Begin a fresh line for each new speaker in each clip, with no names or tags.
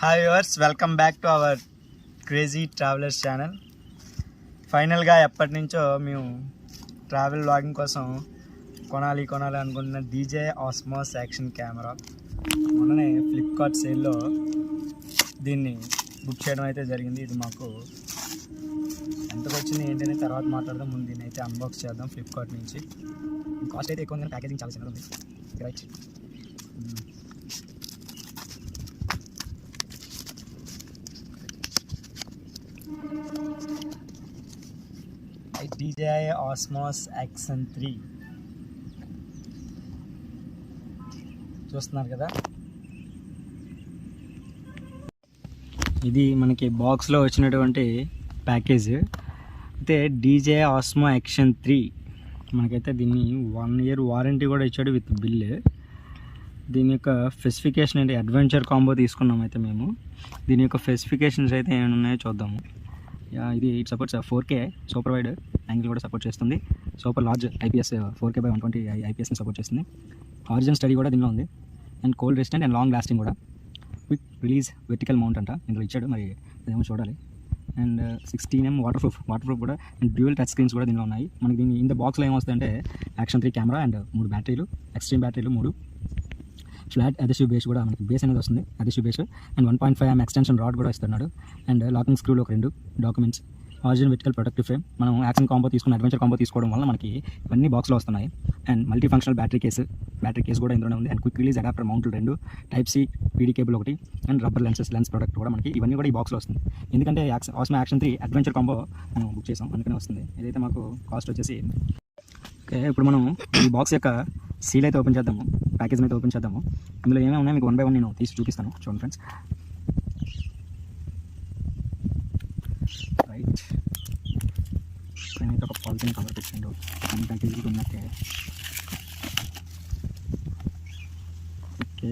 Hi viewers, welcome back to our crazy travellers channel. ఫైనల్గా ఎప్పటి నుంచో మేము ట్రావెల్ వ్లాగింగ్ కోసం కొనాలి అనుకుంటున్న డీజే ఆస్మో యాక్షన్ కెమెరా మొన్ననే ఫ్లిప్కార్ట్ సేల్లో దీన్ని బుక్ చేయడం అయితే జరిగింది. ఇది మాకు ఎంతకు వచ్చింది ఏంటనే తర్వాత మాట్లాడదాం. ముందు దీన్ని అయితే అన్బాక్స్ చేద్దాం. ఫ్లిప్కార్ట్ నుంచి కాస్ట్ అయితే ఎక్కువ ఉంది, ప్యాకేజింగ్ చాలా చిన్నది ఉంది. రైట్, DJI Osmos Action 3 చూస్తున్నారు కదా. ఇది మనకి బాక్స్లో వచ్చినటువంటి ప్యాకేజ్ అయితే DJI Osmo Action 3 మనకైతే దీన్ని 1 year వారంటీ కూడా ఇచ్చాడు విత్ బిల్. దీని యొక్క స్పెసిఫికేషన్ అంటే అడ్వెంచర్ కాంబో తీసుకున్నాం. అయితే మేము దీని యొక్క స్పెసిఫికేషన్స్ అయితే ఏమైనా ఉన్నాయో చూద్దాము. ఇది it supports 4K super wide angle కూడా సపోర్ట్ చేస్తుంది. సూపర్ లార్జ్ IPS 4K/120 IPSని సపోర్ట్ చేస్తుంది. ఆరిజిన్ స్టడీ కూడా దీనిలో ఉంది. And cold resistant and long lasting కూడా. క్విక్ రిలీజ్ వెర్టికల్ మౌంట్ అంట ఇందులో ఇచ్చాడు, మరి అదేమో చూడాలి. అండ్ 16mm వాటర్ ప్రూఫ్ కూడా. అండ్ డ్యూయల్ టచ్ స్క్రీన్స్ కూడా దీనిలో ఉన్నాయి. మనకి దీని ఇన్ ద బాక్స్లో ఏమొస్తాయంటే Action 3 కెమెరా అండ్ 3 బ్యాటరీలు, ఎక్స్ట్రీమ్ బ్యాటరీలు 3, ఫ్లాట్ అదెసివ్ బేస్ కూడా మనకి బేస్ అనేది వస్తుంది, adhesive base. And 1.5mm extension rod కూడా ఇస్తున్నాడు. అండ్ లాకింగ్ స్క్రూలు ఒక 2 documents, horizon vertical protective frame. మనం యాక్షన్ కాంబో తీసుకుని అడ్వెంచర్ కాంబో తీసుకోవడం వల్ల మనకి ఇవన్నీ బాక్స్లో వస్తున్నాయి. And multi functional battery case కూడా ఇందులోనే ఉంది. అండ్ క్విక్ రిలీజ్ అడాప్టర్ మౌంట్లు 2, Type C PD cable 1, and rubber lens product కూడా మనకి ఇవన్నీ కూడా ఈ బాక్స్లో వస్తుంది. ఎందుకంటే ఆస్మో యాక్షన్ 3 అడ్వెంచర్ కాంబో మనం బుక్ చేసాం, అందుకనే వస్తుంది. ఇదైతే మాకు కాస్ట్ వచ్చేసి ఓకే. ఇప్పుడు మనం ఈ బాక్స్ యొక్క సీల్ అయితే ఓపెన్ చేద్దాము, ప్యాకేజ్ అయితే ఓపెన్ చేద్దాము. ఇందులో ఏమేమి ఉన్నాయి మీకు 1 by 1 నేను తీసి చూపిస్తాను. చూడండి ఫ్రెండ్స్. రైట్, నేనైతే ఒక పాలిథిన్ కవర్ పెట్టాను అన్ని ప్యాకేజీలు ఉన్నట్టే. ఓకే,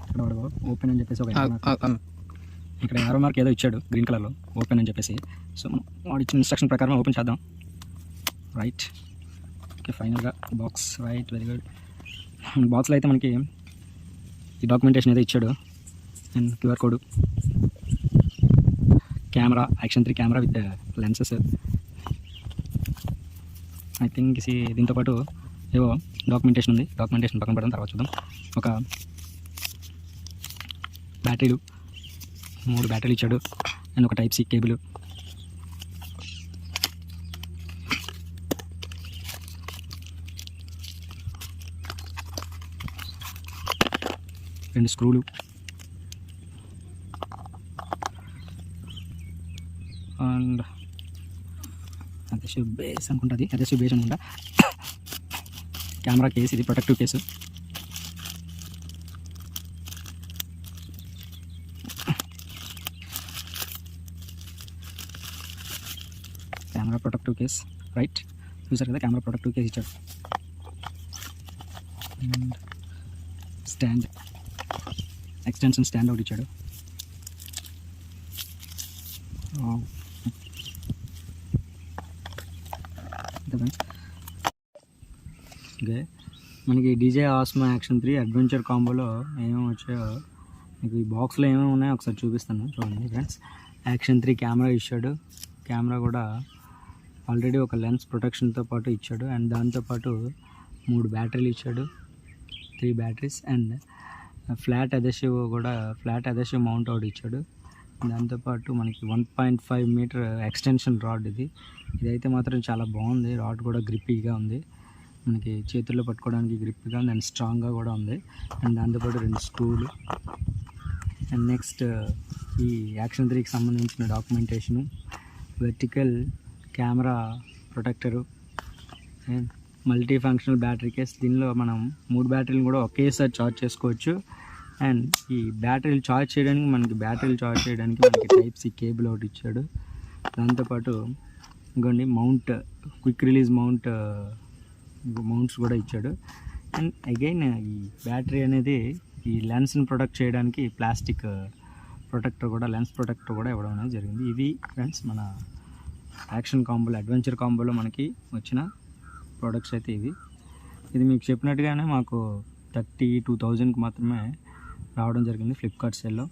ఇక్కడ ఓపెన్ అని చెప్పేసి ఇక్కడ ఆరో మార్క్ ఏదో ఇచ్చాడు గ్రీన్ కలర్లో, ఓపెన్ అని చెప్పేసి. సో మనం వాడు ఇచ్చిన ఇన్స్ట్రక్షన్ ప్రకారం ఓపెన్ చేద్దాం. Right, okay. ఫైనల్గా బాక్స్. Right, very good. బాక్స్లో అయితే మనకి ఈ డాక్యుమెంటేషన్ ఏదో ఇచ్చాడు. And QR code, camera, Action 3 camera with lenses. I think దీంతో పాటు ఏవో డాక్యుమెంటేషన్ ఉంది. డాక్యుమెంటేషన్ పక్కన పెడదాం, తర్వాత చూద్దాం. ఒక బ్యాటరీలు 3 బ్యాటరీలు ఇచ్చాడు. అండ్ ఒక Type C కేబుల్, రెండు స్క్రూలు, అండ్ అదెసివ్ బేస్ అనుకుంటుంది, అదెసివ్ బేస్ అనుకుంటా. కెమెరా కేసు, ఇది protective case. Camera protective case. Right, చూసారు కదా, కెమెరా ప్రొటెక్టివ్ కేస్ ఇచ్చాడు. స్టాండ్, ఎక్స్టెన్షన్ స్టాండ్ ఒకటి ఇచ్చాడు. ఓకే, మనకి DJI Osmo Action 3 అడ్వెంచర్ కాంబోలో ఏమేమి వచ్చాయో మీకు ఈ బాక్స్లో ఏమేమి ఉన్నాయో ఒకసారి చూపిస్తాను. చూడండి ఫ్రెండ్స్. Action 3 కెమెరా ఇచ్చాడు. కెమెరా కూడా ఆల్రెడీ ఒక లెన్స్ ప్రొటెక్షన్తో పాటు ఇచ్చాడు. అండ్ దాంతోపాటు 3 బ్యాటరీలు ఇచ్చాడు, 3 batteries. And flat adhesive mount ఒకటి ఇచ్చాడు. దాంతోపాటు మనకి 1.5 మీటర్ ఎక్స్టెన్షన్ రాడ్. ఇదైతే మాత్రం చాలా బాగుంది. రాడ్ కూడా గ్రిప్పీగా ఉంది, మనకి చేతుల్లో పట్టుకోవడానికి గ్రిప్గా ఉంది. అండ్ స్ట్రాంగ్గా కూడా ఉంది. అండ్ దాంతోపాటు 2 స్క్రూలు. అండ్ నెక్స్ట్ ఈ Action 3కి సంబంధించిన documentation, vertical camera protector, and multi functional battery case. దీనిలో మనం 3 బ్యాటరీలు కూడా ఒకేసారి ఛార్జ్ చేసుకోవచ్చు. అండ్ ఈ బ్యాటరీలు ఛార్జ్ చేయడానికి మనకి Type C కేబుల్ ఒకటి ఇచ్చాడు. దాంతోపాటు ఇంకోండి మౌంట్, క్విక్ రిలీజ్ మౌంట్స్ కూడా ఇచ్చాడు. అండ్ అగైన్ ఈ బ్యాటరీ అనేది ఈ లెన్స్ని ప్రొటెక్ట్ చేయడానికి ప్లాస్టిక్ లెన్స్ ప్రొటెక్టర్ కూడా ఇవ్వడం అనేది జరిగింది. ఇవి ఫ్రెండ్స్ మన యాక్షన్ కాంబోలో, అడ్వెంచర్ కాంబోలో మనకి వచ్చిన ప్రోడక్ట్స్ అయితే ఇది మీకు చెప్పినట్టుగానే మాకు 32,000కి మాత్రమే రావడం జరిగింది ఫ్లిప్కార్ట్ సేల్లో.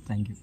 Thank you.